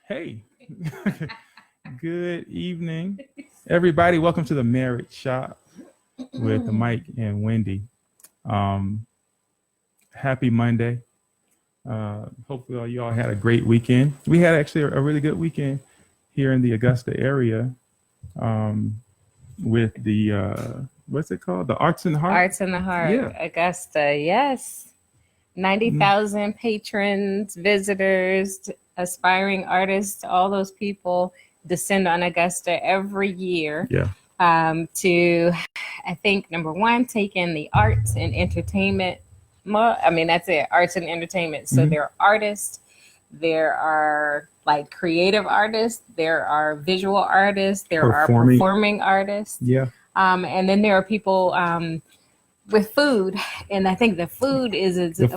Hey, good evening, everybody. Welcome to the Marriage Shop with Mike and Wendy. Um, Happy Monday. Hopefully, all y'all had a great weekend. We had actually a really good weekend here in the Augusta area with the what's it called? The Arts and the Heart. Arts in the Heart, Yeah. Augusta, yes. 90,000 patrons, visitors, aspiring artists, all those people descend on Augusta every year Yeah. to, I think, number one, take in the arts and entertainment. That's it, arts and entertainment. So there are artists, there are like creative artists, there are visual artists, there are performing artists. Yeah. And then there are people with food, and I think the food is it's a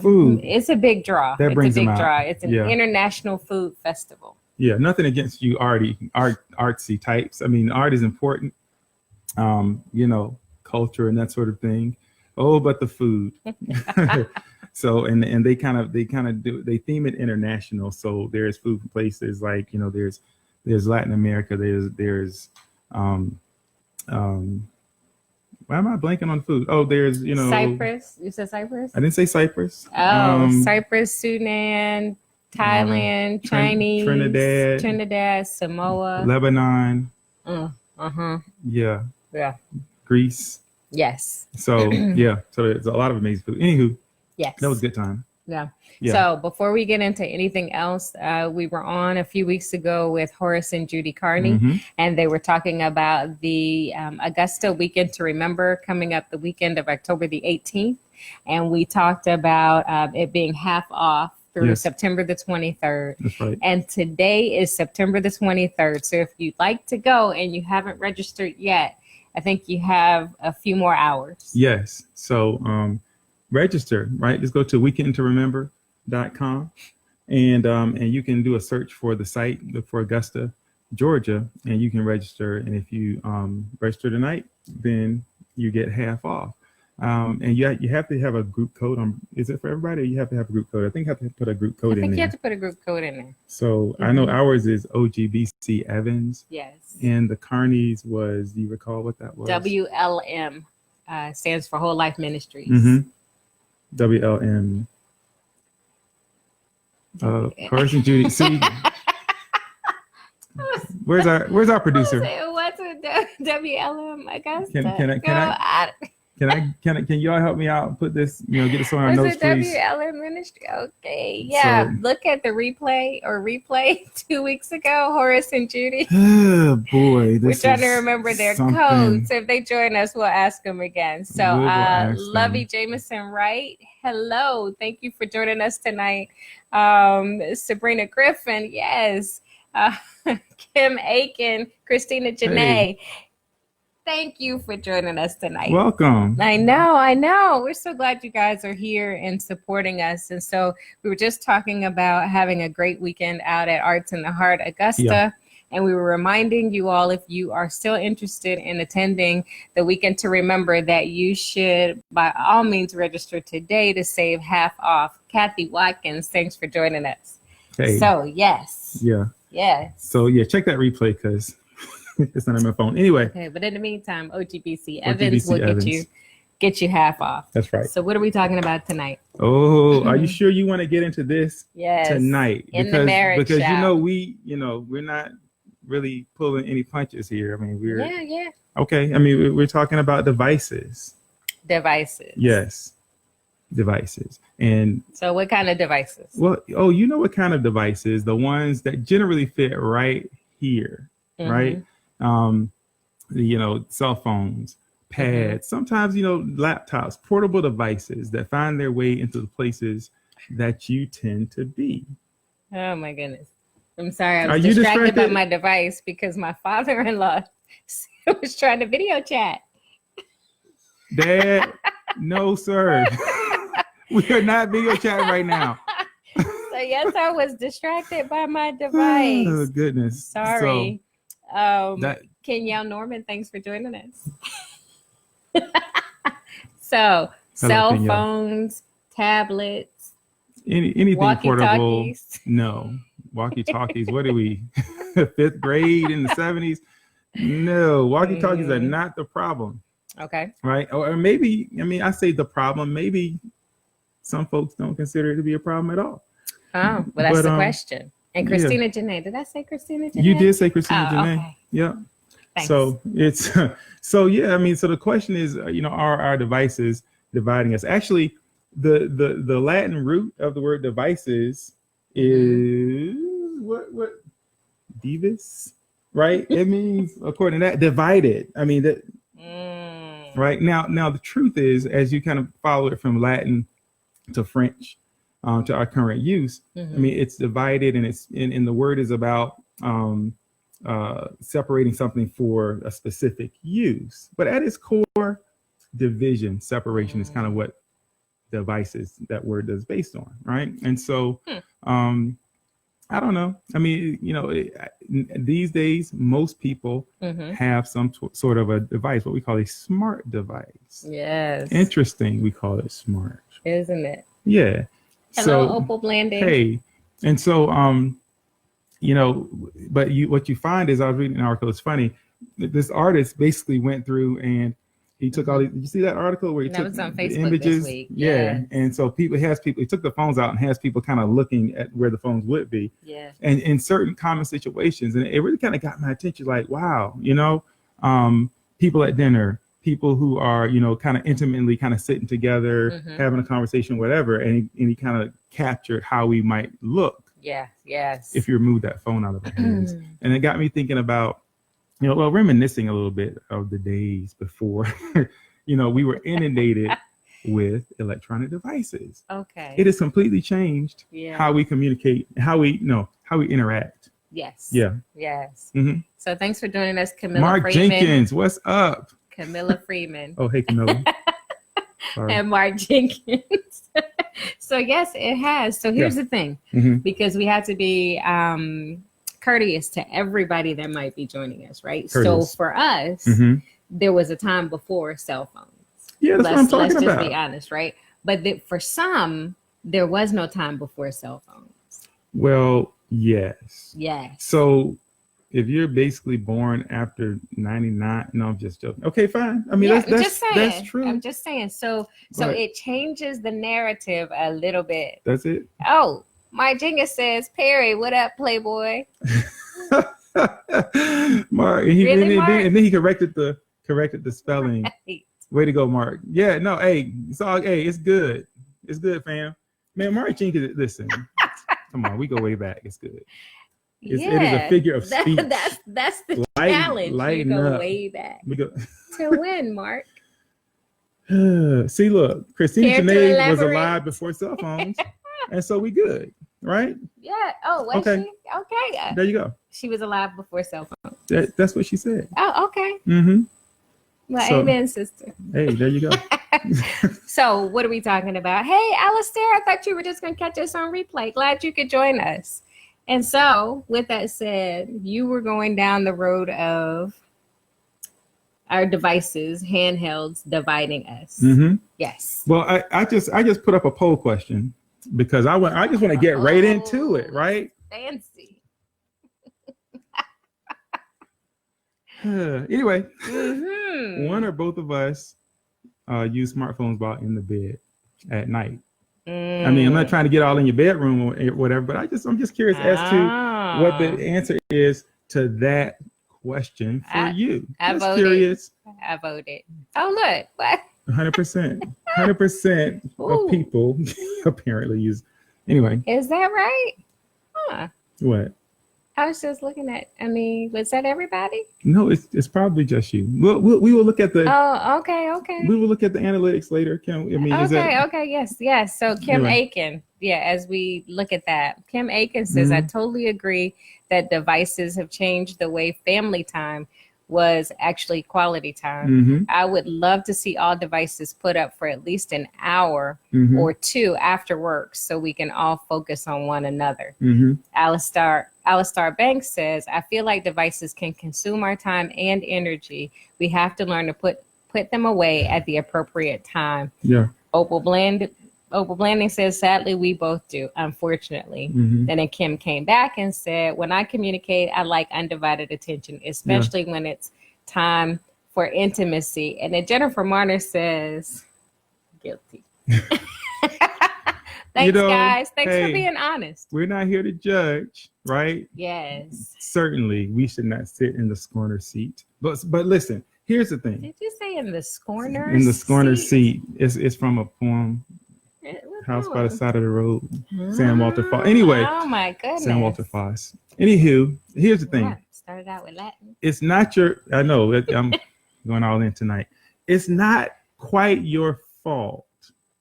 big draw. That brings it's a big them out. draw. It's an Yeah. international food festival. Yeah, nothing against you artsy types. I mean, art is important. Culture and that sort of thing. Oh, but the food. So and they kind of theme it international. So there's food from places like, there's Latin America, there's why am I blanking on food? Oh, there's, Cyprus. You said Cyprus? I didn't say Cyprus. Cyprus, Sudan, Thailand, Chinese, Trinidad, Samoa, Lebanon. Yeah. Greece. Yes. So yeah, so there's a lot of amazing food. Anywho, yes, that was a good time. Yeah. So before we get into anything else, we were on a few weeks ago with Horace and Judy Carney, and they were talking about the Augusta Weekend to Remember coming up the weekend of October the 18th. And we talked about it being half off through September the 23rd. That's right. And today is September the 23rd. So if you'd like to go and you haven't registered yet, I think you have a few more hours. Yes. So register, right? Just go to weekendtoremember.com and you can do a search for the site, look for Augusta, Georgia, and you can register. And if you register tonight, then you get half off. And you have to have a group code on. Is it for everybody, or you have to have a group code? I think you have to put a group code in there. I think you have to put a group code in there. So I know ours is OGBC Evans. Yes. And the Carney's was, do you recall what that was? WLM stands for Whole Life Ministries. WLM. Horace and Judy. See, where's our producer? What's a WLM? I guess. Can y'all help me out? Put this, get this on our notes, please. WLM Ministry. Okay, yeah. So, look at the replay 2 weeks ago. Horace and Judy. Oh boy, we're trying to remember their codes. So if they join us, we'll ask them again. So, Lovey Jameson Wright. Hello, thank you for joining us tonight. Sabrina Griffin, yes. Kim Aiken, Christina Janae. Hey. Thank you for joining us tonight. Welcome. I know. We're so glad you guys are here and supporting us. And so we were just talking about having a great weekend out at Arts in the Heart, Augusta. Yeah. And we were reminding you all, if you are still interested in attending the Weekend to Remember, that you should, by all means, register today to save half off. Kathy Watkins, thanks for joining us. Hey. So, yes. Yeah. Yes. So, check that replay because it's not on my phone. Anyway. Okay, but in the meantime, OGBC Evans will get you half off. That's right. So what are we talking about tonight? Oh, are you sure you want to get into this tonight? In the marriage because shop. we're not really pulling any punches here. I mean, we're Okay. I mean, we're talking about devices. Yes. Devices. And so what kind of devices? Well, you know what kind of devices? The ones that generally fit right here, right? Cell phones, pads, sometimes, laptops, portable devices that find their way into the places that you tend to be. Oh my goodness. I'm sorry. I was distracted by my device because my father-in-law was trying to video chat. Dad, no, sir. We are not video chatting right now. So yes, I was distracted by my device. Oh, goodness. Sorry. Kenyelle Norman, thanks for joining us. So, cell phones, tablets, anything portable. No, walkie-talkies. What are we, 5th grade in the 70s? No, walkie-talkies are not the problem. Okay. Right. Or maybe, I mean, I say the problem, maybe some folks don't consider it to be a problem at all. Oh, well, that's the question. And Christina Janae, did I say Christina Janae? You did say Christina Janae. Okay. Yeah. Thanks. So it's, so yeah, I mean, so the question is, are our devices dividing us? Actually, the Latin root of the word devices is what divis, right? It means, according to that, divided. I mean that. Right now, the truth is, as you kind of follow it from Latin to French to our current use, I mean, it's divided, and it's and the word is about separating something for a specific use. But at its core, division, separation is kind of what devices, that word is based on, right? And so, I don't know. I mean, these days, most people have some sort of a device, what we call a smart device. Yes. Interesting. We call it smart. Isn't it? Yeah. Hello, So, Opal Blanding. hey, and so, but what you find is, I was reading an article, it's funny, this artist basically went through and he took all these, did you see that article where he took was on the Facebook images? this week. Yeah. Yes. And so he took the phones out and has people kind of looking at where the phones would be. Yeah. And in certain common situations. And it really kind of got my attention, like, wow, people at dinner, people who are, kind of intimately kind of sitting together, having a conversation, whatever. And he kind of captured how we might look. Yeah. Yes. If you remove that phone out of our hands. And it got me thinking about, reminiscing a little bit of the days before, we were inundated with electronic devices. Okay. It has completely changed how we communicate, how we interact. Yes. Yeah. Yes. Mm-hmm. So thanks for joining us, Camilla Mark Freeman. Jenkins, what's up? Camilla Freeman. Oh, hey, Camilla. Sorry. And Mark Jenkins. So yes, it has. So here's the thing, because we have to be courteous to everybody that might be joining us, right? Courteous. So for us, there was a time before cell phones. Yeah, that's what I'm talking let's about. just be honest, right? But for some, there was no time before cell phones. Well, yes. Yes. So if you're basically born after 99, no, I'm just joking. Okay, fine. I mean, that's true. I'm just saying. So it changes the narrative a little bit. That's it. Oh, Mark Jenkins says, Perry, what up, Playboy? Mark, and then he corrected the spelling. Way to go, Mark. Yeah, no, hey, it's good. It's good, fam. Man, Mark Jenkins, listen. Come on, we go way back. It's good. It is a figure of speech. That's the challenge. You go up. way back. We go To win, Mark. See, look, Christina Care to Janae was elaborate? alive before cell phones, and so we good, right? Yeah. Oh, was Okay. she? Okay. There you go. She was alive before cell phone. That's what she said. Oh, okay. Mm-hmm. Well, So- amen, sister. Hey, there you go. So what are we talking about? Hey, Alistair, I thought you were just going to catch us on replay. Glad you could join us. And so with that said, you were going down the road of our devices, handhelds, dividing us. Mm-hmm. Yes. Well, I just put up a poll question because I just want to get right into it, right? Fancy. Anyway, Mm-hmm. one or both of us use smartphones while in the bed at night. I mean, I'm not trying to get all in your bedroom or whatever, but I'm just curious as to what the answer is to that question for you. I Just voted. curious. I voted. Oh, look. What? 100%. 100% Ooh. of people apparently use. Anyway, Is that right? Huh. what? I was just looking at, was that everybody? No, it's probably just you. We will look at the Oh, okay. we will look at the analytics later. Yes. So Kim Anyway. Aiken, as we look at that, Kim Aiken says, I totally agree that devices have changed the way family time was actually quality time. Mm-hmm. I would love to see all devices put up for at least an hour Mm-hmm. or two after work so we can all focus on one another. Mm-hmm. Alistair Banks says, I feel like devices can consume our time and energy. We have to learn to put them away at the appropriate time. Yeah. Opal Opal Blanding says, sadly, we both do, unfortunately. Mhm. Then Kim came back and said, when I communicate, I like undivided attention, especially when it's time for intimacy. And then Jennifer Marner says, guilty. Thanks, guys. Thanks for being honest. We're not here to judge, right? Yes. Certainly, we should not sit in the scorner seat. But listen, here's the thing. Did you say in the scorner? In the scorner seat. It's from a poem, What House by poem? the Side of the Road, Sam Walter Foss. Anyway, Oh my goodness. Sam Walter Foss. Anywho, here's the thing. Yeah, started out with Latin. It's not your, I know, I'm going all in tonight. It's not quite your fault.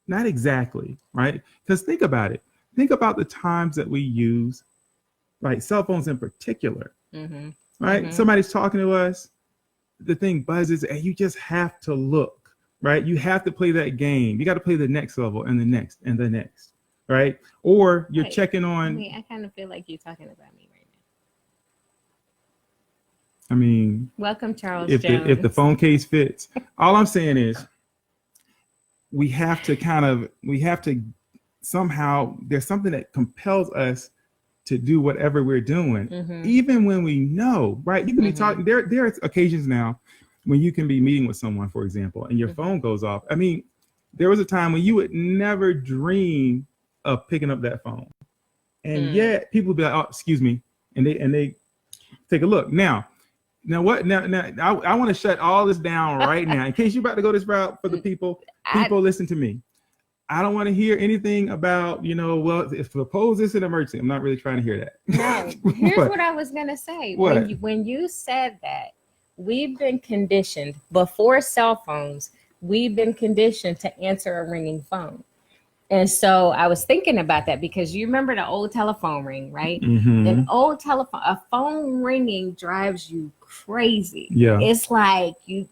Not exactly, right? Because think about it. Think about the times that we use, like cell phones in particular, Mm-hmm. right? Mhm. Somebody's talking to us, the thing buzzes, and you just have to look, right? You have to play that game. You got to play the next level and the next and the next, right? Or you're Wait, checking on, I kind of feel like you're talking about me right now. I mean, Welcome, Charles if Jones. the phone case fits. All I'm saying is we have to somehow, there's something that compels us to do whatever we're doing, Mhm. even when we know, right? You can be Mhm. talking, there are occasions now when you can be meeting with someone, for example, and your Mhm. phone goes off. I mean, there was a time when you would never dream of picking up that phone. And yet people would be like, oh, excuse me. And they take a look. Now what? Now I want to shut all this down right now. In case you're about to go this route for the people, listen to me. I don't want to hear anything about, well, if suppose it's an emergency. I'm not really trying to hear that. No, here's what I was gonna say. What? When you said that, we've been conditioned before cell phones. We've been conditioned to answer a ringing phone, and so I was thinking about that because you remember the old telephone ring, right? Mhm. An old telephone, a phone ringing drives you crazy. Yeah. It's like you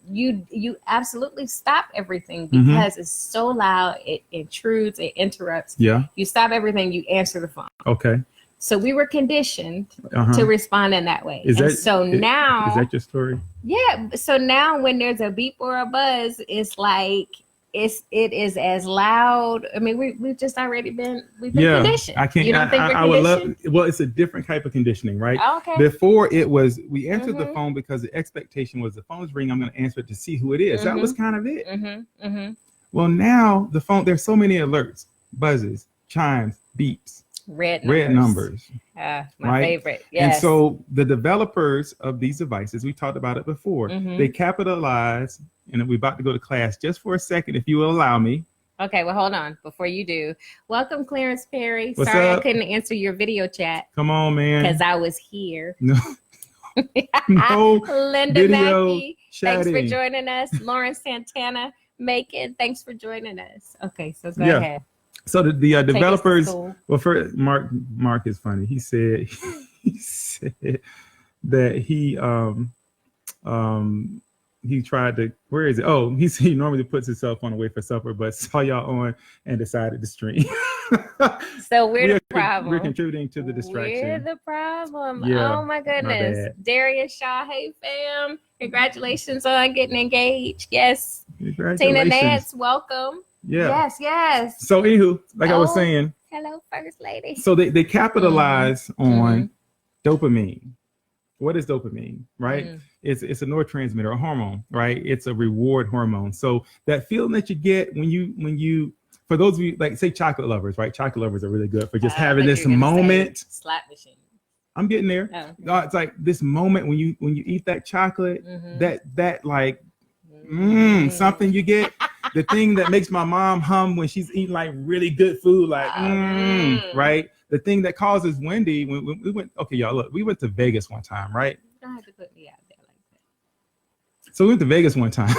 absolutely stop everything Mhm. because it's so loud. It intrudes. It interrupts. Yeah. You stop everything. You answer the phone. Okay. So we were conditioned Uh-huh. to respond in that way. Is And that so now? Is that your story? Yeah. So now when there's a beep or a buzz, it's like it is as loud. I mean, we've just already been conditioned. I can't. You don't think I we're would love. conditioned? Well, it's a different type of conditioning, right? Okay. Before it was, we answered the Mhm. phone because the expectation was the phone's ringing. I'm going to answer it to see who it is. That was kind of it. Mm-hmm. Mm-hmm. Well, now the phone. There's so many alerts, buzzes, chimes, beeps, Red numbers. My right? favorite. Yes. And so the developers of these devices, we talked about it before, Mhm. they capitalize, and we're about to go to class just for a second, if you will allow me. Okay, well, hold on before you do. Welcome, Clarence Perry. What's Sorry up? I couldn't answer your video chat Come on, man. because I was here. No, no Linda video Mackey, thanks for chatting. joining us. Lauren Santana, Macon, thanks for joining us. Okay, so go Yeah. ahead. So the Take us to developers, school. well, first, Mark is funny. He said that he tried to, where is it? Oh, he normally puts his cell phone away for supper, but saw y'all on and decided to stream. So we're the problem. We're contributing to the We're distraction. the problem. Yeah, Oh my my goodness. bad. Darius Shaw, hey fam. Congratulations on getting engaged. Yes. Congratulations. Tina Nance, welcome. Yeah. Yes. So anywho, like I was Oh. saying, Hello, First Lady. so they capitalize on Mhm. dopamine. What is dopamine, right? Mm. It's a neurotransmitter, a hormone, right? It's a reward hormone. So that feeling that you get when you for those of you, like say chocolate lovers, right? Chocolate lovers are really good for just having But this you're gonna say moment. slot machine. I'm getting there. Oh. No, it's like this moment when you eat that chocolate, Mhm. that like Mhm. something you get. The thing that makes my mom hum when she's eating like really good food, like right? The thing that causes Wendy when we went, okay, y'all, look, we went to Vegas one time, right? You don't have to put me out there like So we went to Vegas one time.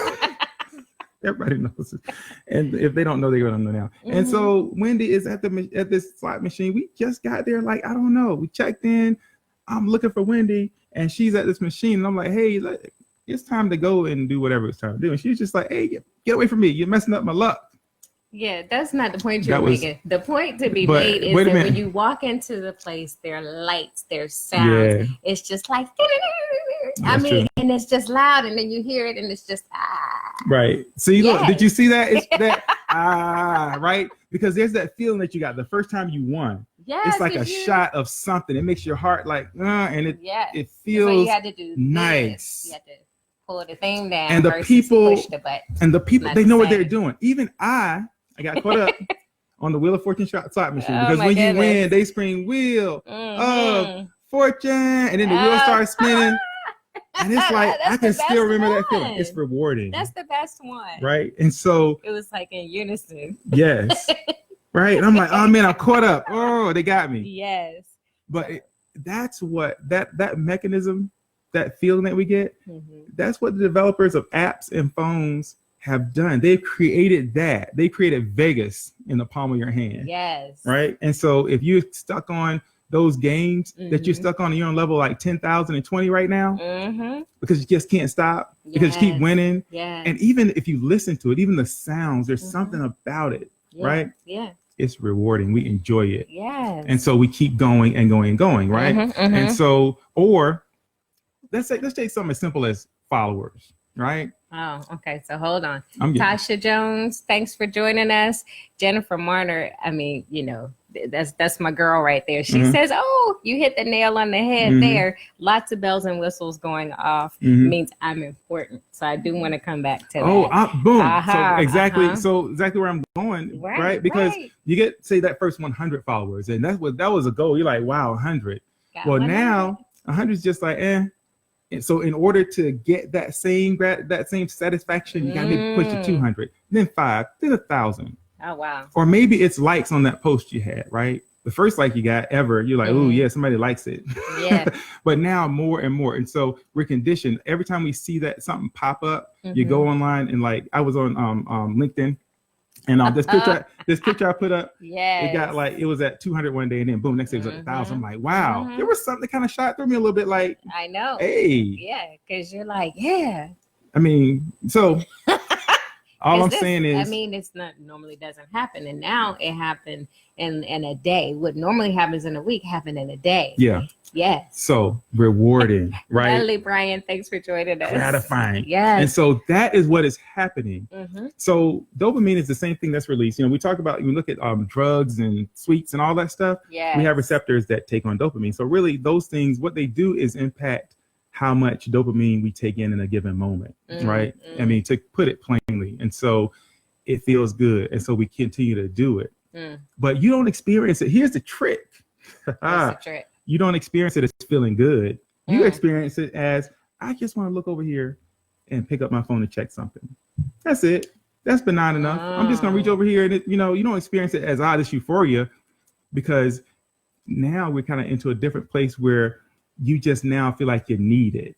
Everybody knows it. And if they don't know, they're gonna know now. And so Wendy is at this slot machine. We just got there, like, I don't know. We checked in. I'm looking for Wendy, and she's at this machine. And I'm like, hey, it's time to go and do whatever it's time to do. And she's just like, hey, get away from me. You're messing up my luck. Yeah, that's not the point you're That was- making. The point to be but made is wait a that when minute. you walk into the place, there are lights, there's sounds. Yeah. It's just like, That's true. and it's just loud, and then you hear it, and it's just Right. See, look, Yes. did you see that? It's that right? because there's that feeling that you got the first time you won. Yes, It's like a shot of something. It makes your heart like, and it feels you had to do nice. You had to pull the thing down and the versus people push the button. And the people, Not they the know what same. they're doing. Even I got caught up on the Wheel of Fortune slot machine Oh, because my when you goodness. win, they scream Wheel of Fortune, and then the wheel starts spinning. And it's like, That's I can the still best remember that one. feeling. It's rewarding. That's the best one. Right. And so It was like in unison. yes. Right. And I'm like, oh man, I'm caught up. Oh, they got me. Yes. But that's what that mechanism, that feeling that we get, that's what the developers of apps and phones have done. They've created that. They created Vegas in the palm of your hand. Yes. Right. And so if you're stuck on those games that you're stuck on, and you're on level like 10,020 right now, because you just can't stop, because you keep winning. Yes. And even if you listen to it, even the sounds, there's something about it, right? Yeah. It's rewarding. We enjoy it. Yes. And so we keep going and going and going, right? And so, or let's take something as simple as followers, right? Oh, okay. So hold on. I'm getting Tasha Jones, thanks for joining us. Jennifer Marner, I mean, you know, that's my girl right there. She says, oh, you hit the nail on the head there. Lots of bells and whistles going off means I'm important. So I do want to come back to that. Boom. So exactly. So exactly where I'm going, right? Because you get, say, that first 100 followers, and that was a goal. You're like, wow, 100. Well, now 100 is just like, And so in order to get that same satisfaction, you gotta maybe push to 200, then 5, then 1,000. Oh, wow. Or maybe it's likes on that post you had, right? The first like you got ever, you're like, oh yeah, somebody likes it. Yeah. But now more and more. And so we're conditioned. Every time we see that something pop up, you go online, and like I was on LinkedIn, and this picture I put up, it got like, it was at 200 one day, and then boom, next day it was at 1,000. I'm like, wow, there was something that kind of shot through me a little bit, like, I know. Hey. Yeah, because you're like, yeah. I mean, so all I'm saying is, I mean, it's not normally doesn't happen, and now it happened in a day. What normally happens in a week happened in a day. Yeah. Yes. So rewarding, right? Natalie Bryan, thanks for joining us. Gratifying. Yes. And so that is what is happening. So dopamine is the same thing that's released. You know, we talk about, you look at drugs and sweets and all that stuff. Yeah. We have receptors that take on dopamine. So really those things, what they do is impact how much dopamine we take in a given moment, right? I mean, to put it plainly. And so it feels good. And so we continue to do it. But you don't experience it. Here's the trick. What's the trick? You don't experience it as feeling good. You experience it as, I just want to look over here and pick up my phone and check something. That's it. That's benign enough. I'm just going to reach over here, and you don't experience it as this euphoria, because now we're kind of into a different place where you just now feel like you need it.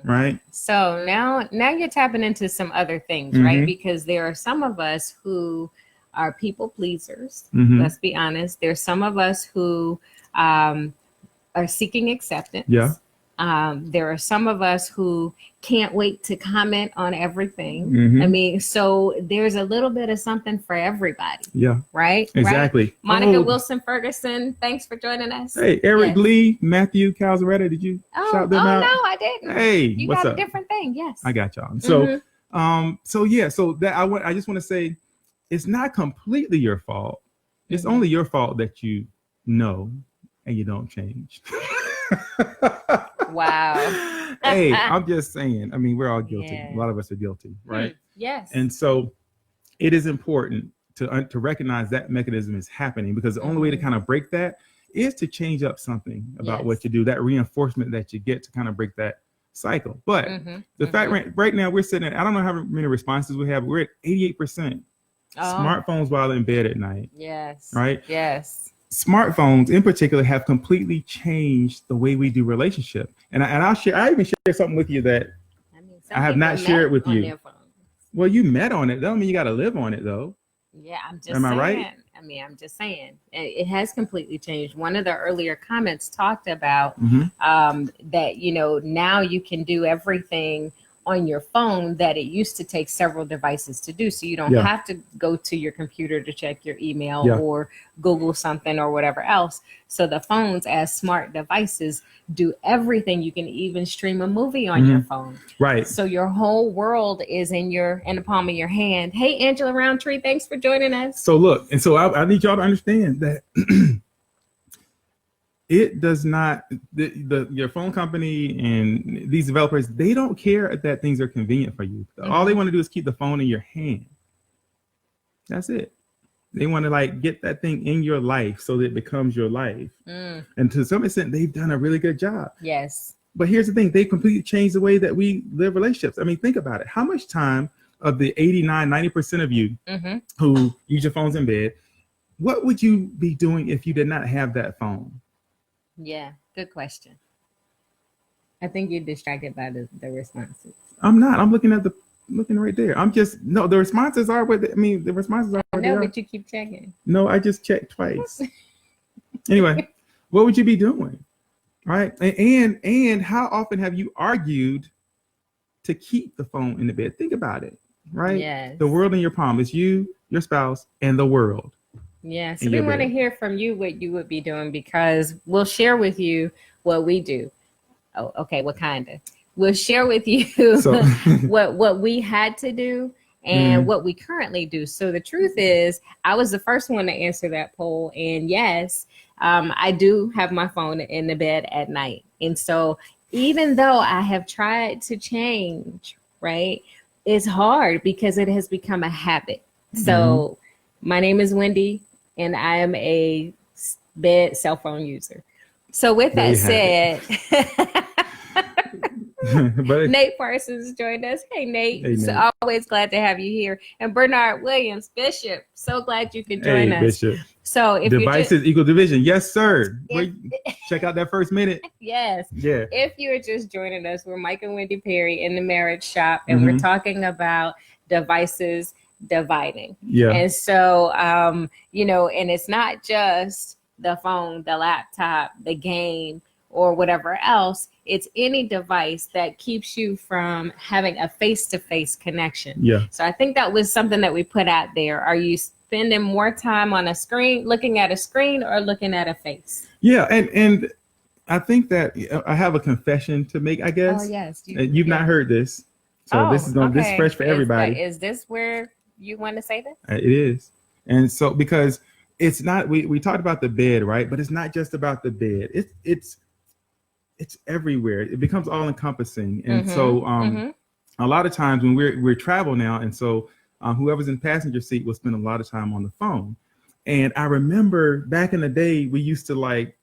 Right? So now you're tapping into some other things, right? Because there are some of us who are people pleasers. Let's be honest. There's some of us who are seeking acceptance. Yeah. There are some of us who can't wait to comment on everything. I mean, so there's a little bit of something for everybody. Yeah. Right? Exactly. Right? Monica Wilson Ferguson, thanks for joining us. Hey, Eric Lee, Matthew Calzaretta, did you shout them out? Oh, no, I didn't. Hey, you what's got up? a different thing. Yes. I got y'all. So, so that I just want to say, it's not completely your fault. It's only your fault that you know and you don't change. Wow. Hey, I'm just saying. I mean, we're all guilty. Yeah. A lot of us are guilty, right? Yes. And so it is important to recognize that mechanism is happening, because the only way to kind of break that is to change up something about what you do, that reinforcement that you get to kind of break that cycle. But the fact right now we're sitting at, I don't know how many responses we have. We're at 88%. Smartphones while in bed at night. Yes. Right? Yes. Smartphones in particular have completely changed the way we do relationship. And I even share something with you that I have not shared with you. Well, you met on it. That don't mean you got to live on it, though. Yeah, I'm just Am I saying. right? I mean, I'm just saying. It has completely changed. One of the earlier comments talked about that, now you can do everything on your phone that it used to take several devices to do. So you don't Yeah. have to go to your computer to check your email Yeah. or Google something or whatever else. So the phones as smart devices do everything. You can even stream a movie on your phone. Right. So your whole world is in the palm of your hand. Hey, Angela Roundtree, thanks for joining us. So look, and so I need y'all to understand that it does not, your phone company and these developers, they don't care that things are convenient for you. All they want to do is keep the phone in your hand. That's it. They want to like get that thing in your life so that it becomes your life. And to some extent, they've done a really good job. Yes. But here's the thing, they completely changed the way that we live relationships. I mean, think about it. How much time of the 89-90% of you who use your phones in bed, what would you be doing if you did not have that phone? Yeah, good question. I think you're distracted by the responses. I'm not. I'm looking right there. The responses are what the responses are. I know, but you keep checking. No, I just checked twice. Anyway, what would you be doing? Right? And how often have you argued to keep the phone in the bed? Think about it. Right? Yes. The world in your palm is you, your spouse, and the world. Yeah. So we want to hear from you what you would be doing, because we'll share with you what we do. Oh, okay. What kind of? We'll share with you what we had to do and what we currently do. So the truth is, I was the first one to answer that poll. And yes, I do have my phone in the bed at night. And so even though I have tried to change, right, it's hard because it has become a habit. So my name is Wendy, and I am a bed cell phone user. So with that said, Nate Parsons joined us. Hey, Nate. Hey, Nate. So always glad to have you here. And Bernard Williams, Bishop. So glad you could join us. Bishop. So if devices equal division. Yes, sir. Check out that first minute. Yes. Yeah. If you're just joining us, we're Mike and Wendy Perry in the Marriage Shop, and we're talking about devices dividing. Yeah. And so, and it's not just the phone, the laptop, the game, or whatever else. It's any device that keeps you from having a face-to-face connection. Yeah. So I think that was something that we put out there. Are you spending more time on a screen, looking at a screen, or looking at a face? Yeah. And I think that I have a confession to make, I guess. Oh, yes. You've not heard this. So this is this is fresh for everybody. Is this where you want to say this? It is. And so, because it's not, we talked about the bed, right? But it's not just about the bed. It's everywhere. It becomes all encompassing. And so a lot of times when we're travel now, and so whoever's in the passenger seat will spend a lot of time on the phone. And I remember back in the day, we used to like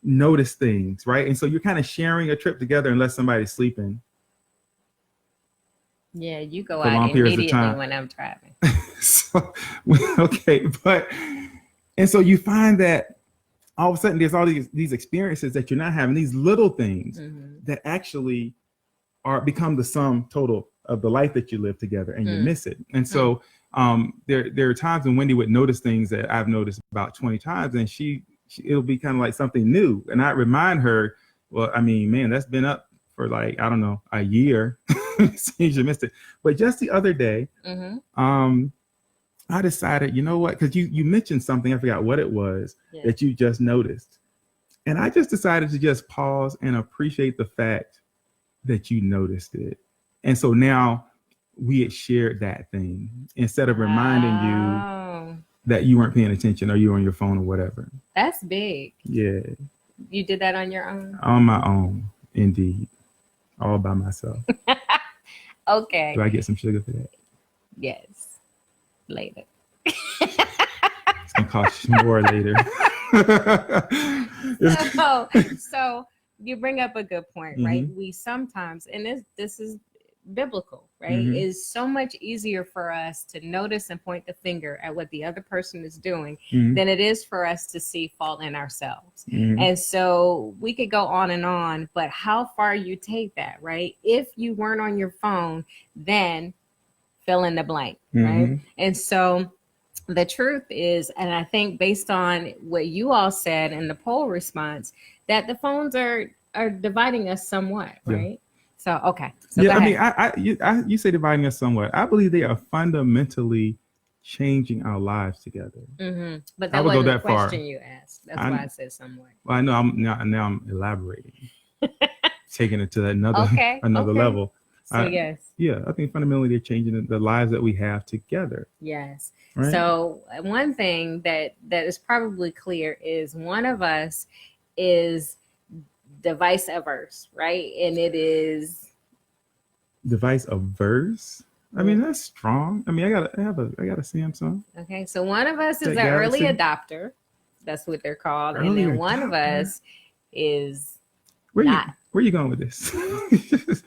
notice things, right? And so you're kind of sharing a trip together unless somebody's sleeping. Yeah, you go out immediately when I'm driving. So, okay, and so you find that all of a sudden there's all these experiences that you're not having, these little things that actually become the sum total of the life that you live together, and you miss it. And so there are times when Wendy would notice things that I've noticed about 20 times, and it'll be kind of like something new. And I remind her, well, I mean, man, that's been up for like, I don't know, a year. Seems you missed it. But just the other day, I decided, you know what? Because you mentioned something, I forgot what it was, that you just noticed. And I just decided to just pause and appreciate the fact that you noticed it. And so now we had shared that thing instead of reminding you that you weren't paying attention or you were on your phone or whatever. That's big. Yeah. You did that on your own? On my own, indeed. All by myself. Okay. Do I get some sugar for that? Yes. Later. It's gonna cost you more later. So you bring up a good point, right? We sometimes, and this is biblical, right? It's so much easier for us to notice and point the finger at what the other person is doing than it is for us to see fault in ourselves. And so we could go on, but how far you take that, right? If you weren't on your phone, then fill in the blank, right? And so the truth is, and I think based on what you all said in the poll response, that the phones are dividing us somewhat, right? So, okay. So Yeah, go I mean, ahead. you say dividing us somewhat. I believe they are fundamentally changing our lives together. But I that would go wasn't the that far. question you asked. That's why I said somewhat. Well, I know now I'm elaborating, taking it to another Okay. another Okay. level. So, yes. Yeah, I think fundamentally they're changing the lives that we have together. Yes. Right? So one thing that is probably clear is one of us is device averse, right? And it is Device averse. I mean, that's strong. I mean, I got a Samsung. okay. So one of us is That an early Galaxy? adopter. That's what they're called. Early and then one of adopter? us is Where not. you going with this?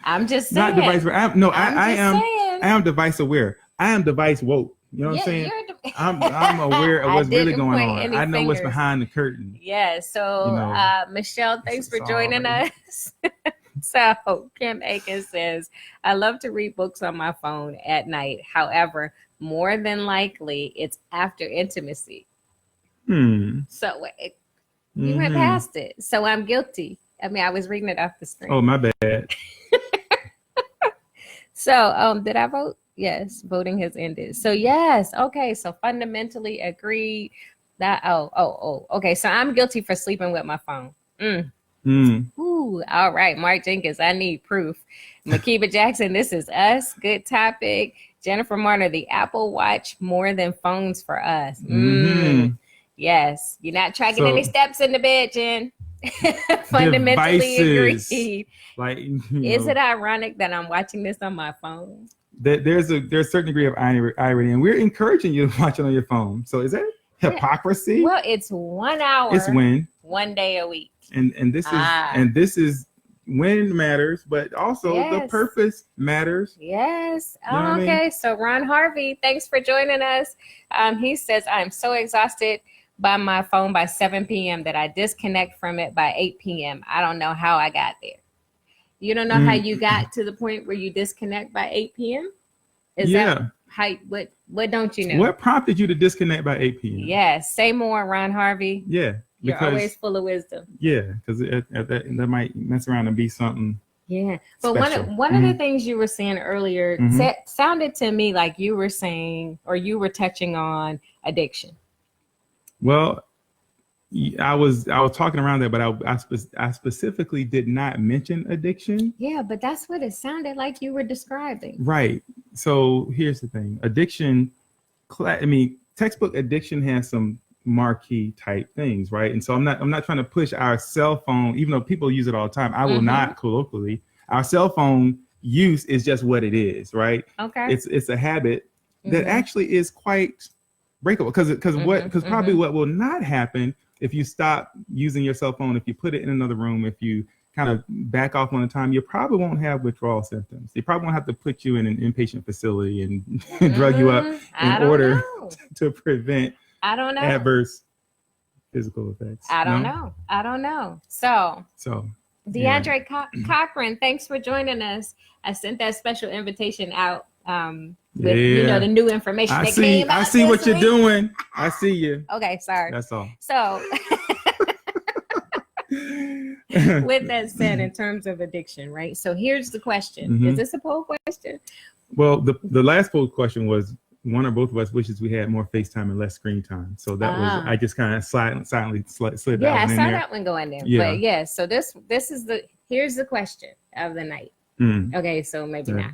I'm just saying. Not device aware. I saying. am device aware. I am device woke. You know what I'm saying? I'm aware of what's really going on. I know what's behind the curtain. Yeah. So, Michelle, thanks for joining us. So, Kim Aiken says, I love to read books on my phone at night. However, more than likely, it's after intimacy. So, you went past it. So, I'm guilty. I mean, I was reading it off the screen. Oh, my bad. So, did I vote? Yes, voting has ended. So yes, okay. So fundamentally agreed that. Okay. So I'm guilty for sleeping with my phone. Ooh, all right. Mark Jenkins, I need proof. Makiba Jackson, this is us. Good topic. Jennifer Marner, the Apple Watch more than phones for us. Yes, you're not tracking any steps in the bed, Jen. Fundamentally agreed. Like, is it ironic that I'm watching this on my phone? There's a certain degree of irony, and we're encouraging you to watch it on your phone. So is that hypocrisy? Well, it's 1 hour. It's when 1 day a week. And this is when matters, but also the purpose matters. Yes. You know okay. I mean? So Ron Harvey, thanks for joining us. He says, I'm so exhausted by my phone by 7 p.m. that I disconnect from it by 8 p.m. I don't know how I got there. You don't know how you got to the point where you disconnect by 8 p.m.? Is that how, what don't you know? What prompted you to disconnect by 8 p.m.? Yes. Say more, Ron Harvey. Yeah. You're always full of wisdom. Yeah, because that might mess around and be something. Yeah. But one of the things you were saying earlier sounded to me like you were saying, or you were touching on addiction. Well, I was talking around that, but I specifically did not mention addiction. Yeah, but that's what it sounded like you were describing. Right. So here's the thing: addiction. I mean, textbook addiction has some marquee type things, right? And so I'm not trying to push our cell phone, even though people use it all the time. I will not colloquially. Our cell phone use is just what it is, right? Okay. It's a habit that actually is quite breakable because probably what will not happen if you stop using your cell phone, if you put it in another room, if you kind of back off on the time, you probably won't have withdrawal symptoms. They probably won't have to put you in an inpatient facility and drug you up in order to prevent adverse physical effects. I don't know. So DeAndre Cochran, thanks for joining us. I sent that special invitation out with the new information that came out. I see what you're doing. I see you. Okay, sorry. That's all. So with that said, in terms of addiction, right? So here's the question. Is this a poll question? Well, the last poll question was one or both of us wishes we had more FaceTime and less screen time. So that was, I just kind of silently slid that one in there. Yeah, I saw that one go in there. Yeah. But yeah, so this is here's the question of the night. Okay, so maybe not.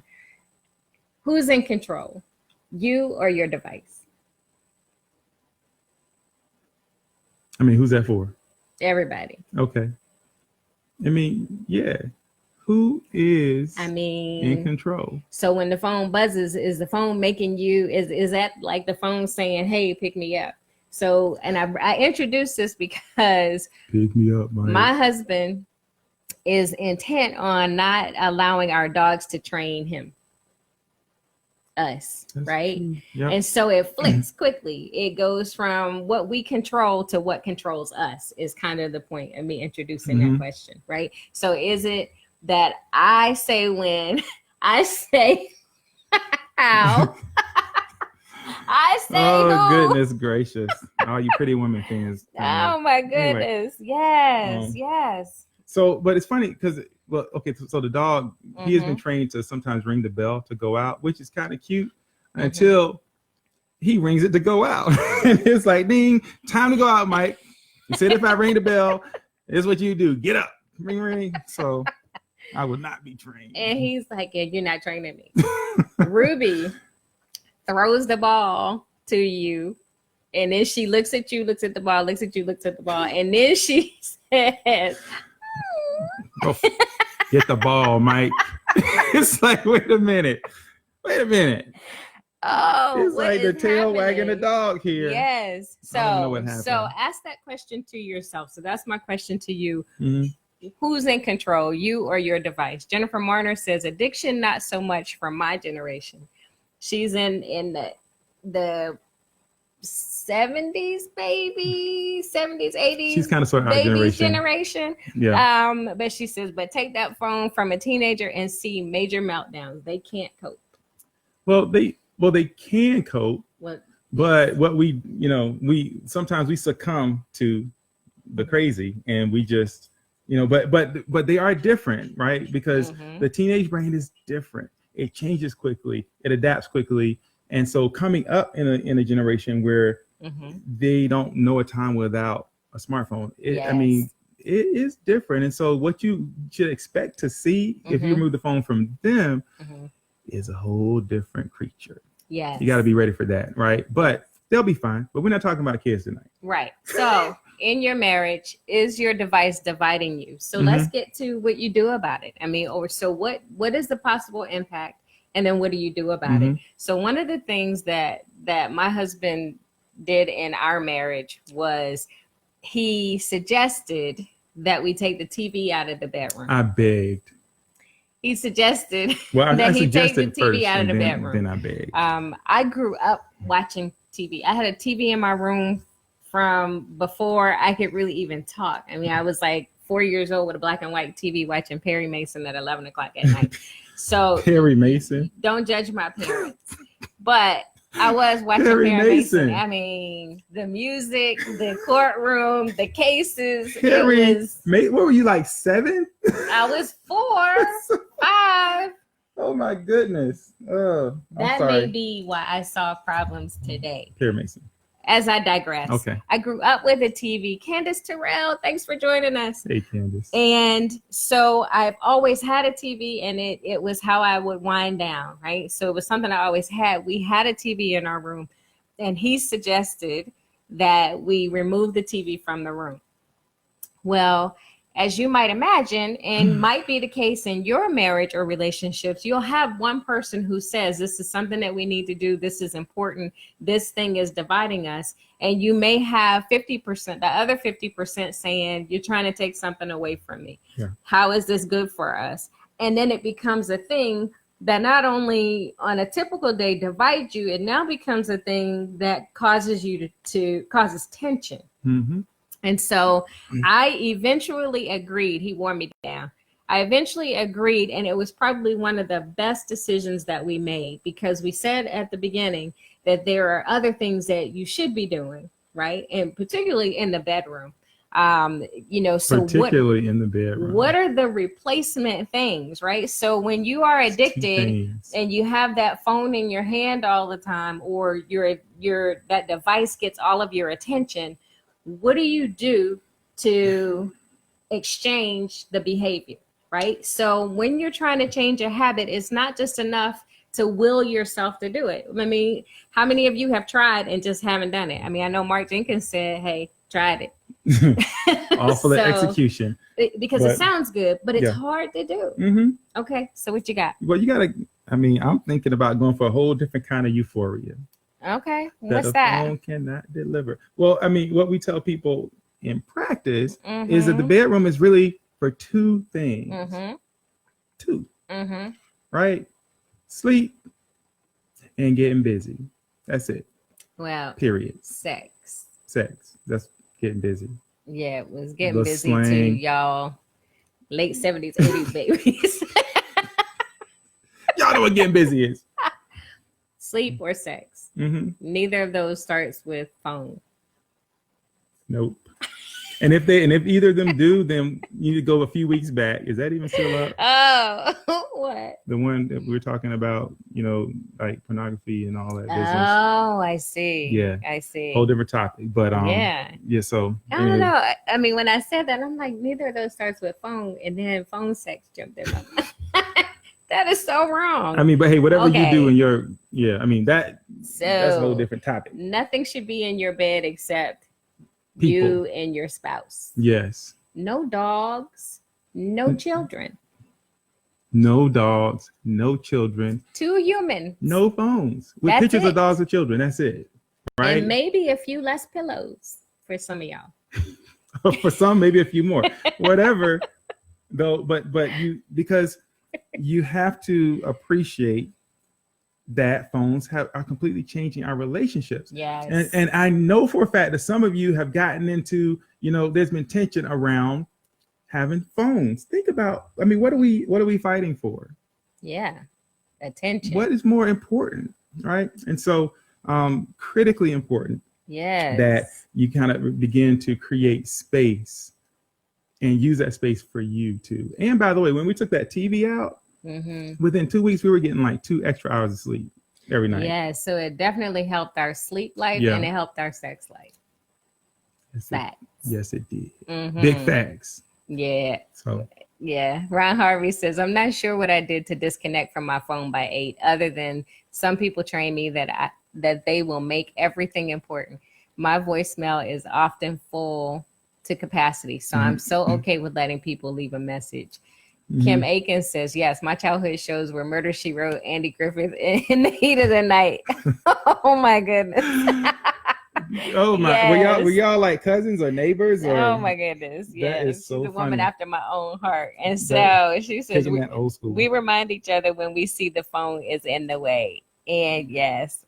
Who's in control? You or your device? I mean, who's that for? Everybody. Okay. I mean, yeah. Who is in control? So when the phone buzzes, is the phone making you, is that like the phone saying, hey, pick me up? So, and I introduced this because pick me up, my husband is intent on not allowing our dogs to train us, right? Yep. And so it flips quickly. It goes from what we control to what controls us is kind of the point of me introducing that question, right? So is it that I say when I say how I say goodness gracious. All you Pretty Women fans. Oh my goodness. Anyway. Yes. So, but it's funny because, well, okay, so the dog, he has been Mm-hmm. trained to sometimes ring the bell to go out, which is kind of cute Mm-hmm. until he rings it to go out. And it's like, ding, time to go out, Mike. You said if I ring the bell, this is what you do. Get up, ring, ring. So I would not be trained. And he's like, yeah, you're not training me. Ruby throws the ball to you, and then she looks at you, looks at the ball, looks at you, looks at the ball, and then she says, Go get the ball, Mike. It's like, wait a minute. "Oh, It's what like the is tail wagging the happening?" dog here. Yes. I don't know what happened. So ask that question to yourself. So that's my question to you. Mhm. Who's in control, you or your device? Jennifer Marner says addiction, not so much for my generation. She's in the 70s, baby, 70s, 80s. She's kind of sort of our baby's generation. generation. Yeah. But she says, but take that phone from a teenager and see major meltdowns. They can't cope. Well, they can cope, What? but what we sometimes we succumb to the crazy, and we just but they are different, right? Because Mhm. the teenage brain is different. It changes quickly, it adapts quickly, and so coming up in a generation where Mhm. they don't know a time without a smartphone, I mean, Yes. it is different. And so what you should expect to see if you Mhm. remove the phone from them Mhm. is a whole different creature. Yes. You got to be ready for that, right? But they'll be fine. But we're not talking about kids tonight. Right. So, in your marriage, is your device dividing you? So Mm-hmm. let's get to what you do about it. I mean, so what is the possible impact, and then what do you do about Mm-hmm. it? So one of the things that my husband did in our marriage was he suggested that we take the TV out of the bedroom. I begged. He suggested Well, I that he take the suggested TV first, out of and the then, bedroom. then I begged. I grew up watching TV. I had a TV in my room from before I could really even talk. I mean, I was like 4 years old with a black and white TV watching Perry Mason at 11 o'clock at night. So Perry Mason. don't judge my parents. But I was watching Perry Perry Mason. Mason. I mean, the music, the courtroom, the cases. Perry It was, What were you, like 7? I was 4, 5. Oh my goodness. Oh, I'm That sorry. may be why I saw problems today. Perry Mason. As I digress, Okay. I grew up with a TV. Candace Terrell, thanks for joining us. Hey, Candace. And so I've always had a TV, and it was how I would wind down, right? So it was something I always had. We had a TV in our room, and he suggested that we remove the TV from the room. Well, as you might imagine, and might be the case in your marriage or relationships, you'll have one person who says, this is something that we need to do. This is important. This thing is dividing us. And you may have 50%, the other 50% saying, you're trying to take something away from me. Yeah. How is this good for us? And then it becomes a thing that not only on a typical day divides you, it now becomes a thing that causes you to causes tension. Mm-hmm. And so I eventually agreed. He wore me down. I eventually agreed, and it was probably one of the best decisions that we made, because we said at the beginning that there are other things that you should be doing, right? And particularly in the bedroom. So Particularly in the bedroom. what are the replacement things, right? So when you are addicted Things. and you have that phone in your hand all the time, or that device gets all of your attention, what do you do to exchange the behavior, right? So when you're trying to change a habit, it's not just enough to will yourself to do it. I mean, how many of you have tried and just haven't done it? I mean, I know Mark Jenkins said, hey, tried it. All for the So, execution. because it sounds good, but it's Yeah. hard to do. Mm-hmm. Okay, so what you got? Well, you got to, I'm thinking about going for a whole different kind of euphoria. Okay, That what's the that? phone cannot deliver. Well, I mean, what we tell people in practice is that the Mhm. bedroom is really for two things. Mhm. Two, Mhm. right? Sleep and getting busy. That's it. Well, Period. sex. Sex. That's getting busy. Yeah, it was getting The busy too, slang. y'all. Late 70s, 80s babies. Y'all know what getting busy is. Sleep or sex. Mm-hmm. Neither of those starts with phone. Nope. And if either of them do, then you need to go a few weeks back. Is that even still up? Oh, what? The one that we were talking about, like pornography and all that business. Oh, I see. Yeah. I see. Whole different topic. But yeah. So I don't know. I mean, when I said that, I'm like, neither of those starts with phone, and then phone sex jumped in my mind. That is so wrong. I mean, but hey, whatever you do in your that's a whole different topic. Nothing should be in your bed except people. You and your spouse. Yes. No dogs, no children. No dogs, no children. 2 humans. No phones. With That's pictures it. of dogs or children. That's it. Right. And maybe a few less pillows for some of y'all. For some, maybe a few more. Whatever. Though, but because you have to appreciate that phones are completely changing our relationships. Yes. And I know for a fact that some of you have gotten into, there's been tension around having phones. Think about, what are we fighting for? Yeah. Attention. What is more important, right? And so critically important that you kind of begin to create space and use that space for you too. And by the way, when we took that TV out, within 2 weeks, we were getting like 2 extra hours of sleep every night. Yeah, so it definitely helped our sleep life and it helped our sex life. Facts. Yes, it did. Big facts. Yeah. So. Yeah. Ron Harvey says, I'm not sure what I did to disconnect from my phone by 8, other than some people train me that they will make everything important. My voicemail is often full to capacity, so I'm so okay with letting people leave a message. Kim Aikens says, yes, my childhood shows were Murder, She Wrote, Andy Griffith, In the Heat of the Night. Oh my goodness. Oh my! Yes. Were y'all like cousins or neighbors? Or? Oh my goodness! Yeah, that is so she's a woman funny. after my own heart. And so she says, old school. We remind each other when we see the phone is in the way. And yes,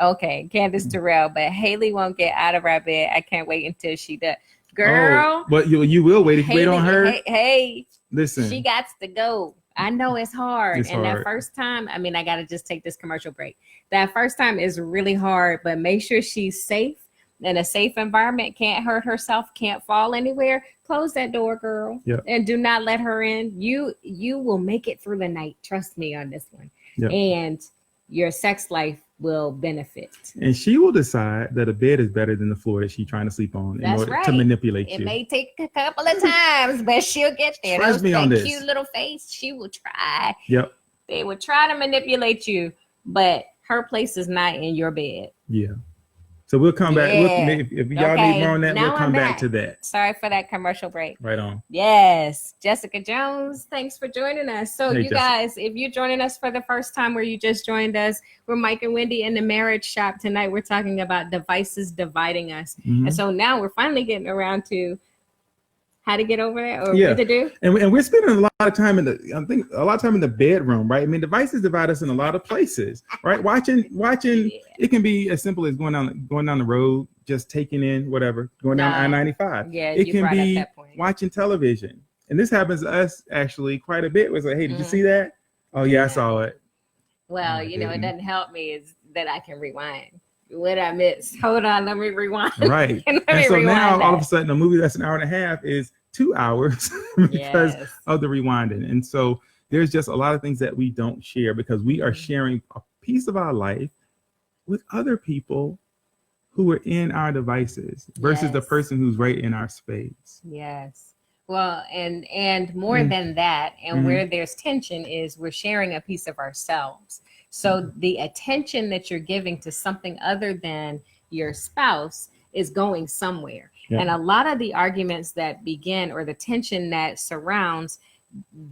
okay, Candace Terrell, but Haley won't get out of our bed. I can't wait until she does. Girl, but you will wait if you wait on her. Hey, listen, she got to go. I know it's hard. Hard. That first time, I got to just take this commercial break. That first time is really hard, but make sure she's safe in a safe environment, can't hurt herself, can't fall anywhere. Close that door, girl. Yep. And do not let her in. You will make it through the night. Trust me on this one. Yep. And your sex life will benefit. And she will decide that a bed is better than the floor that she's trying to sleep on in order to manipulate you. It may take a couple of times, but she'll get there. Trust me on this. Cute little face, she will try. Yep. They will try to manipulate you, but her place is not in your bed. Yeah. So we'll come back. If y'all need more on that, we'll come back to that. Sorry for that commercial break. Right on. Yes. Jessica Jones, thanks for joining us. So hey, guys, if you're joining us for the first time or you just joined us, we're Mike and Wendy in the Marriage Shop. Tonight we're talking about devices dividing us. And so now we're finally getting around to how to get over it or what to do. And we're spending a lot of time in the bedroom, right? Devices divide us in a lot of places, right? Watching. It can be as simple as going down the road, just taking in whatever, going down I-95. Yeah, it can be watching television, and this happens to us actually quite a bit. Was like, hey, did you see that? Oh yeah, I saw it. Well, it doesn't help me is that I can rewind. What I missed. Hold on, let me rewind. Right. And so now all of a sudden a movie that's an hour and a half is 2 hours because of the rewinding. And so there's just a lot of things that we don't share because we are sharing a piece of our life with other people who are in our devices versus the person who's right in our space. Yes. Well, and more than that, and where there's tension is we're sharing a piece of ourselves. So the attention that you're giving to something other than your spouse is going somewhere. Yeah. And a lot of the arguments that begin or the tension that surrounds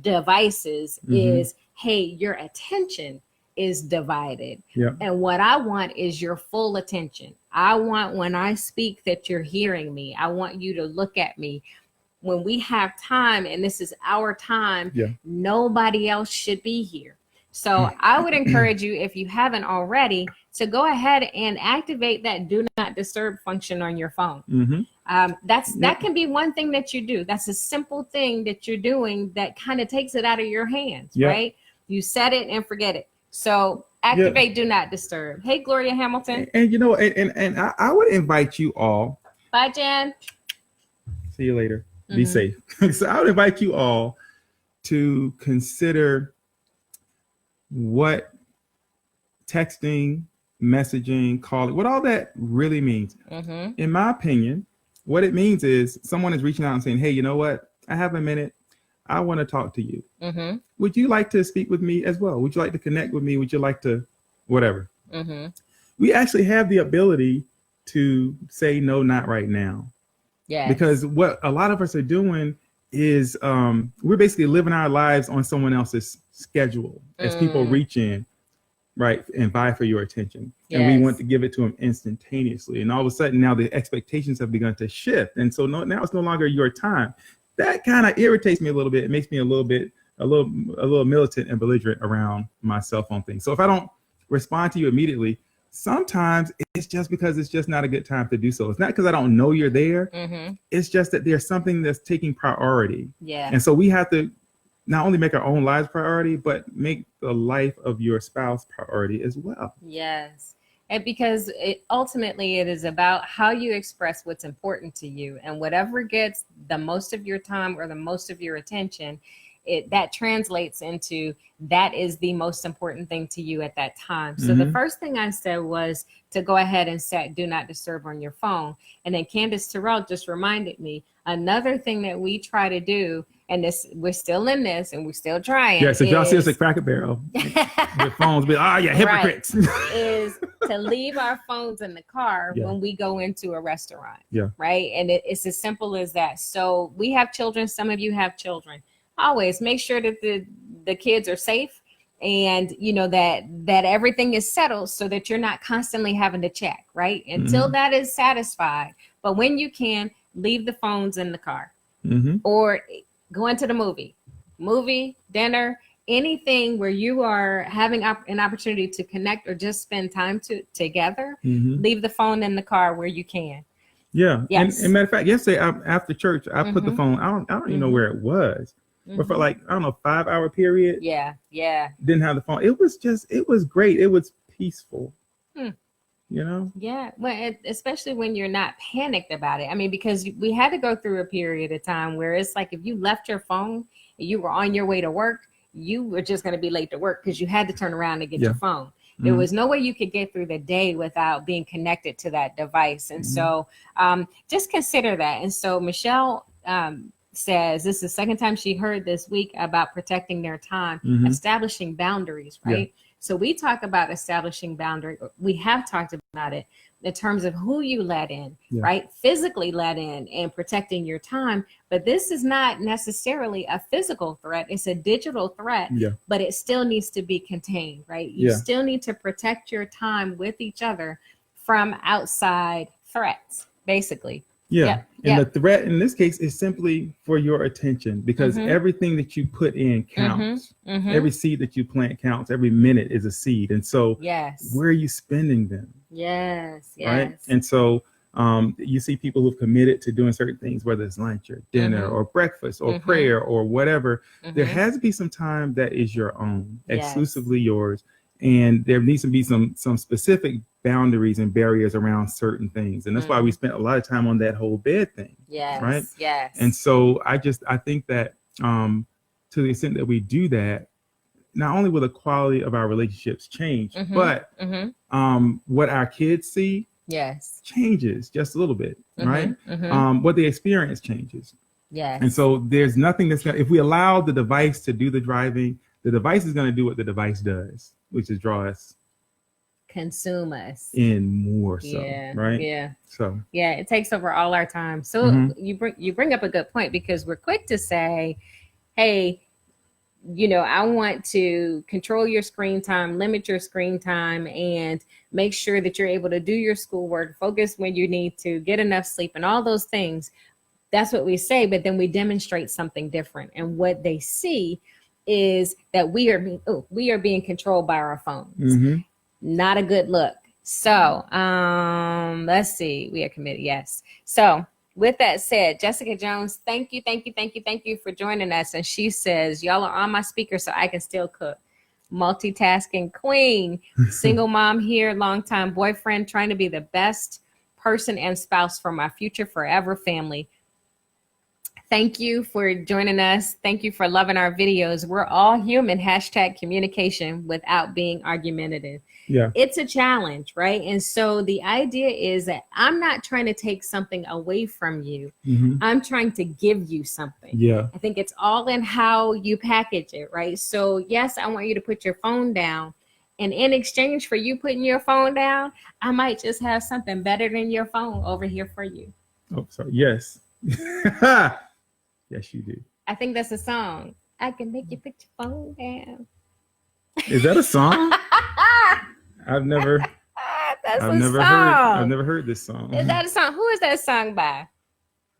devices is, hey, your attention is divided. Yeah. And what I want is your full attention. I want when I speak that you're hearing me. I want you to look at me. When we have time and this is our time, nobody else should be here. So I would encourage you, if you haven't already, to go ahead and activate that do not disturb function on your phone. That can be one thing that you do. That's a simple thing that you're doing that kind of takes it out of your hands, right? You set it and forget it. So activate do not disturb. Hey, Gloria Hamilton. And I would invite you all. Bye, Jan. See you later. Be safe. So I would invite you all to consider what texting, messaging, calling, what all that really means. In my opinion, what it means is someone is reaching out and saying, hey, you know what? I have a minute. I want to talk to you. Would you like to speak with me as well? Would you like to connect with me? Would you like to whatever? We actually have the ability to say no, not right now. Yeah. Because what a lot of us are doing is we're basically living our lives on someone else's schedule as people reach in, right, and vie for your attention. And we want to give it to them instantaneously. And all of a sudden now the expectations have begun to shift. And so now it's no longer your time. That kind of irritates me a little bit. It makes me a little militant and belligerent around my cell phone thing. So if I don't respond to you immediately, sometimes it's just because it's just not a good time to do so. It's not because I don't know you're there. It's just that there's something that's taking priority. Yeah. And so we have to not only make our own lives priority, but make the life of your spouse priority as well. Yes. And because ultimately it is about how you express what's important to you, and whatever gets the most of your time or the most of your attention, that translates into that is the most important thing to you at that time. So the first thing I said was to go ahead and set do not disturb on your phone. And then Candace Terrell just reminded me another thing that we try to do, and this we're still in this and we're still trying. Yeah, so y'all see us at Cracker Barrel. Your phones be hypocrites. Right, is to leave our phones in the car when we go into a restaurant. Yeah. Right. And it's as simple as that. So we have children, some of you have children. Always make sure that the kids are safe, and you know that everything is settled so that you're not constantly having to check, right? Until that is satisfied. But when you can, leave the phones in the car or go into the movie, dinner, anything where you are having an opportunity to connect or just spend time together, leave the phone in the car where you can. Yeah. Yes. And matter of fact, yesterday after church, I put the phone, I don't even know where it was. But for 5-hour period. Yeah. Didn't have the phone. It was great. It was peaceful. You know? Yeah. Well, especially when you're not panicked about it. I mean, because we had to go through a period of time where it's like if you left your phone and you were on your way to work, you were just going to be late to work because you had to turn around and get your phone. There was no way you could get through the day without being connected to that device. And so just consider that. And so Michelle says this is the second time she heard this week about protecting their time, establishing boundaries, right? Yeah. So we talk about establishing boundaries. We have talked about it in terms of who you let in, right? Physically let in and protecting your time. But this is not necessarily a physical threat. It's a digital threat, but it still needs to be contained, right? You still need to protect your time with each other from outside threats, basically. Yeah. And the threat in this case is simply for your attention, because everything that you put in counts. Every seed that you plant counts. Every minute is a seed. And so where are you spending them? Yes. Right. And so you see people who've committed to doing certain things, whether it's lunch or dinner or breakfast or prayer or whatever. There has to be some time that is your own, exclusively yours. And there needs to be some specific boundaries and barriers around certain things. And that's why we spent a lot of time on that whole bed thing. Yes. Right. Yes. And so I think that to the extent that we do that, not only will the quality of our relationships change, but what our kids see changes just a little bit. Right. What they experience changes. Yes. And so there's nothing that's if we allow the device to do the driving, the device is going to do what the device does, which is draw us, consume us in more so, right? Yeah. So it takes over all our time. So you bring up a good point, because we're quick to say, hey, I want to control your screen time, limit your screen time, and make sure that you're able to do your schoolwork, focus when you need to, get enough sleep, and all those things. That's what we say, but then we demonstrate something different. And what they see is that we are being controlled by our phones. Not a good look. So let's see. We are committed. Yes. So with that said, Jessica Jones, thank you for joining us. And she says, y'all are on my speaker so I can still cook. Multitasking queen, single mom here, longtime boyfriend, trying to be the best person and spouse for my future forever family. Thank you for joining us. Thank you for loving our videos. We're all human. #communication without being argumentative. Yeah. It's a challenge, right? And so the idea is that I'm not trying to take something away from you. I'm trying to give you something. Yeah. I think it's all in how you package it, right? So yes, I want you to put your phone down. And in exchange for you putting your phone down, I might just have something better than your phone over here for you. Oh, sorry. Yes. Yes, you do. I think that's a song. I can make you put your phone down. Is that a song? I've never heard this song. Is that a song? Who is that song by?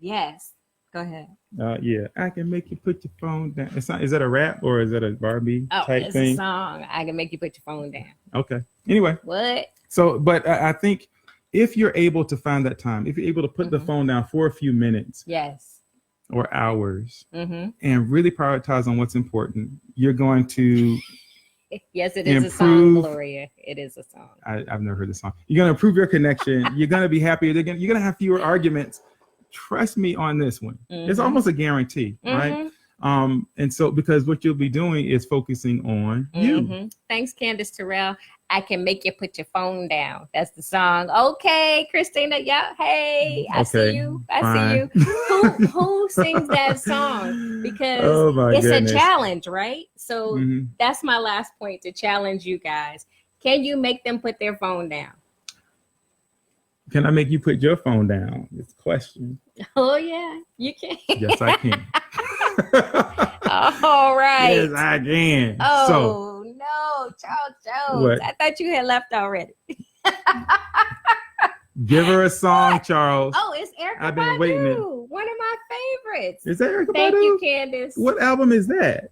Yes. Go ahead. Yeah. I can make you put your phone down. It's not. Is that a rap or is that a Barbie type it's thing? A song. I can make you put your phone down. Okay. Anyway. What? So, but I think if you're able to find that time, if you're able to put the phone down for a few minutes, yes, or hours, and really prioritize on what's important, you're going to. Yes, it is a song, Gloria. It is a song. I've never heard the song. You're going to improve your connection. You're going to be happier. You're going to have fewer arguments. Trust me on this one. It's almost a guarantee, right? And so because what you'll be doing is focusing on you. Thanks, Candace Terrell. I can make you put your phone down. That's the song. Okay, Christina. Yeah. Hey, I see you. I see you. Who sings that song? Because it's a challenge, right? So that's my last point, to challenge you guys. Can you make them put their phone down? Can I make you put your phone down? It's a question. Oh, yeah, you can. Yes, I can. All right. Yes, I can. Oh, no, Charles Jones. What? I thought you had left already. Give her a song, Charles. Oh, it's Erykah I've been Badu, waiting. one of my favorites. Is that Erykah Badu? Thank you, Candace. What album is that?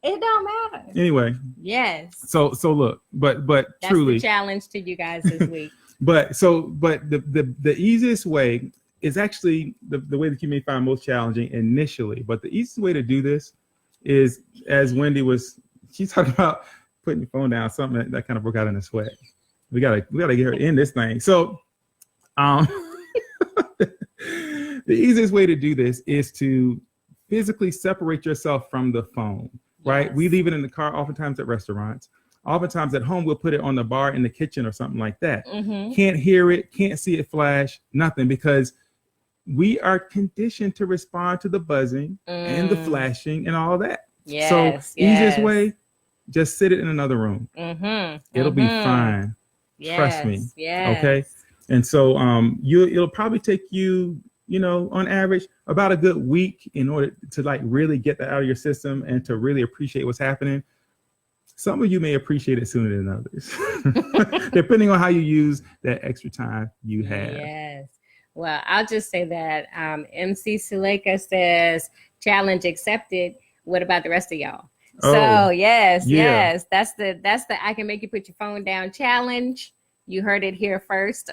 It don't matter. Anyway. Yes. So look, but that's truly the challenge to you guys this week. But the easiest way is actually the way that you may find most challenging initially. But the easiest way to do this is, as Wendy she's talking about putting your phone down, something that kind of broke out in a sweat. We gotta get her in this thing. So the easiest way to do this is to physically separate yourself from the phone, right? We leave it in the car, oftentimes at restaurants. Oftentimes at home, we'll put it on the bar in the kitchen or something like that. Can't hear it, can't see it flash, nothing, because we are conditioned to respond to the buzzing and the flashing and all that. Easiest way, just sit it in another room. It'll be fine. Trust me. Okay. And so it'll probably take you, on average, about a good week in order to like really get that out of your system and to really appreciate what's happening. Some of you may appreciate it sooner than others, depending on how you use that extra time you have. Yes. Well, I'll just say that MC Suleika says, challenge accepted. What about the rest of y'all? So yes, that's the I can make you put your phone down challenge. You heard it here first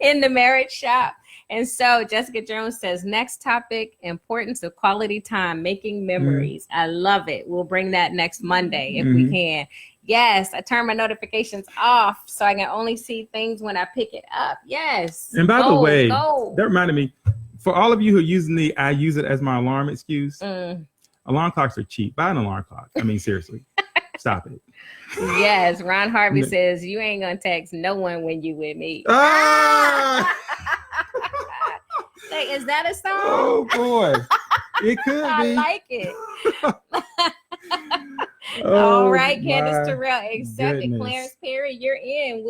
in the Marriage Shop. And so Jessica Jones says, next topic, importance of quality time, making memories. I love it. We'll bring that next Monday if we can. Yes, I turn my notifications off so I can only see things when I pick it up. Yes. And by the way, that reminded me, for all of you who are using I use it as my alarm excuse. Alarm clocks are cheap. Buy an alarm clock. I mean, seriously, stop it. Yes, Ron Harvey says, you ain't going to text no one when you with me. Like, is that a song? Oh, boy. It could be. I like it. All right, Candace Terrell, accepted. Clarence Perry, you're in.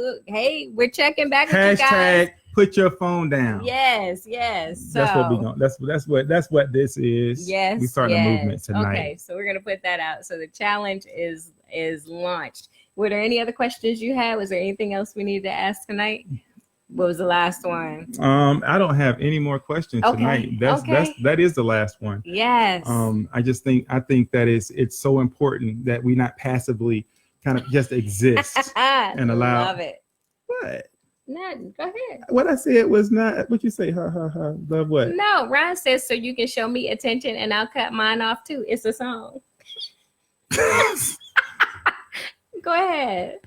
We're checking back with you guys. Put your phone down. Yes. So, that's what we going. That's what this is. Yes. We start a movement tonight. Okay, so we're gonna put that out. So the challenge is launched. Were there any other questions you had? Was there anything else we needed to ask tonight? What was the last one? I don't have any more questions tonight. That is the last one. Yes. I think that it's so important that we not passively kind of just exist and allow. Love it. What? Nothing. Go ahead. What I said was not what you say. Love what? No, Ryan says so you can show me attention and I'll cut mine off too. It's a song. Go ahead.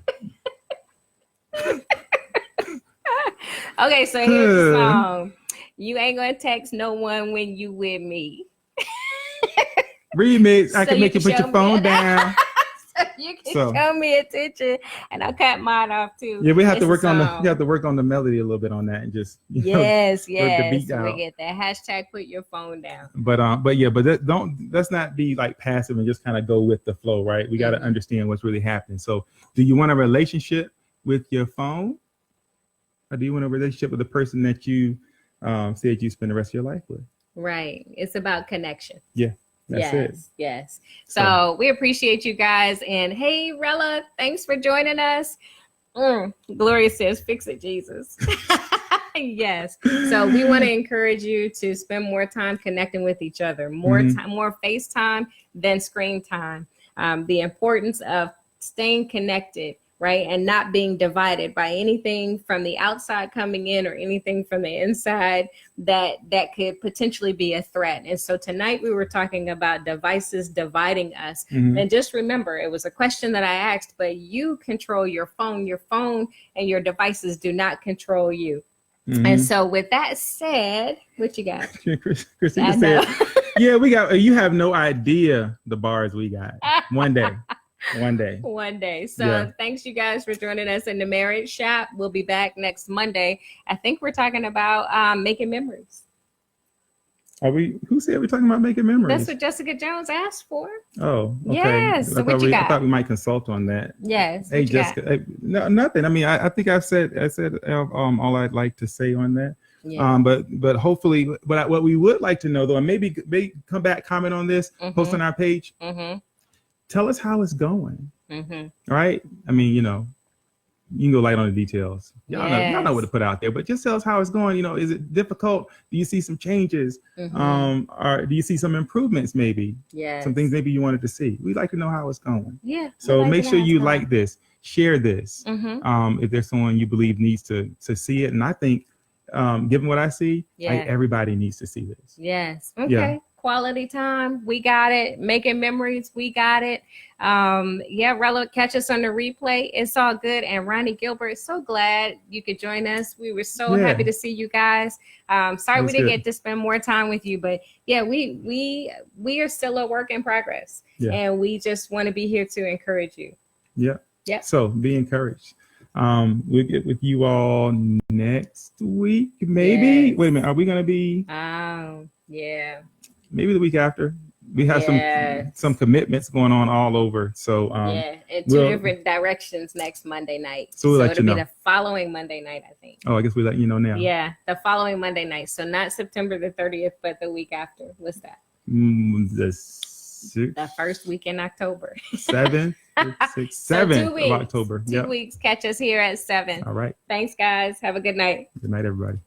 Okay, so here's the song. You ain't gonna text no one when you with me. Remix. I So can make you put show your me phone it. down. So you can So- show me attention, and I'll cut mine off too. Yeah, we have to It's a work on the song. we have to work on the melody a little bit on that and just Yes, the yes. beat We out. get that hashtag. Put your phone down. But let's not be like passive and just kind of go with the flow, right? We got to Mhm. understand what's really happening. So, do you want a relationship with your phone, or do you want a relationship with the person that you said you spend the rest of your life with? Right. It's about connection. That's it. Yes. So we appreciate you guys. And hey, Rella, thanks for joining us. Gloria says, fix it, Jesus. Yes. So we want to encourage you to spend more time connecting with each other, more Mhm. time, more FaceTime than screen time. The importance of staying connected, right? And not being divided by anything from the outside coming in or anything from the inside that could potentially be a threat. And so tonight we were talking about devices dividing us. Mhm. And just remember, it was a question that I asked, but you control your phone. Your phone and your devices do not control you. Mhm. And so with that said, what you got? Christina I know. said, "Yeah, we got. You have no idea the bars we got. One day, one day. One day. So Yeah. thanks you guys for joining us in the Marriage Shop. We'll be back next Monday. I think we're talking about making memories. Are we? Who said we're talking about making memories? That's what Jessica Jones asked for. Oh, okay. Yes. So what you I got? thought we might consult on that. Yes. Hey, what you got? Jessica. Hey, no, nothing. I mean, I think I said all I'd like to say on that. Yeah. But hopefully, what we would like to know though, and maybe come back, comment on this, post on our page. Mm-hmm. Tell us how it's going. Mm-hmm. All right. I mean, you can go light on the details. Y'all know what to put out there, but just tell us how it's going. Is it difficult? Do you see some changes? Mm-hmm. Or do you see some improvements? Maybe Yes. some things maybe you wanted to see. We'd like to know how it's going. Yeah. So make sure you like this, share this. Mm-hmm. If there's someone you believe needs to see it, and I think, given what I see, everybody needs to see this. Yes. Okay. Yeah. Quality time. We got it. Making memories. We got it. Rella, catch us on the replay. It's all good. And Ronnie Gilbert, so glad you could join us. We were so happy to see you guys. Sorry we didn't get to spend more time with you, but yeah, we are still a work in progress. Yeah. And we just want to be here to encourage you. Yeah. Yeah. So be encouraged. We'll get with you all next week. Maybe. Yes. Wait a minute. Are we going to be? Yeah. Maybe the week after. We have some commitments going on all over. So in two different directions next Monday night. So we'll let you know. It'll be the following Monday night, I think. Oh, I guess we'll let you know now. Yeah, the following Monday night. So not September the 30th, but the week after. What's that? The first week in October. 7th, 6th, 7th of October. 2 weeks. Catch us here at 7. All right. Thanks, guys. Have a good night. Good night, everybody.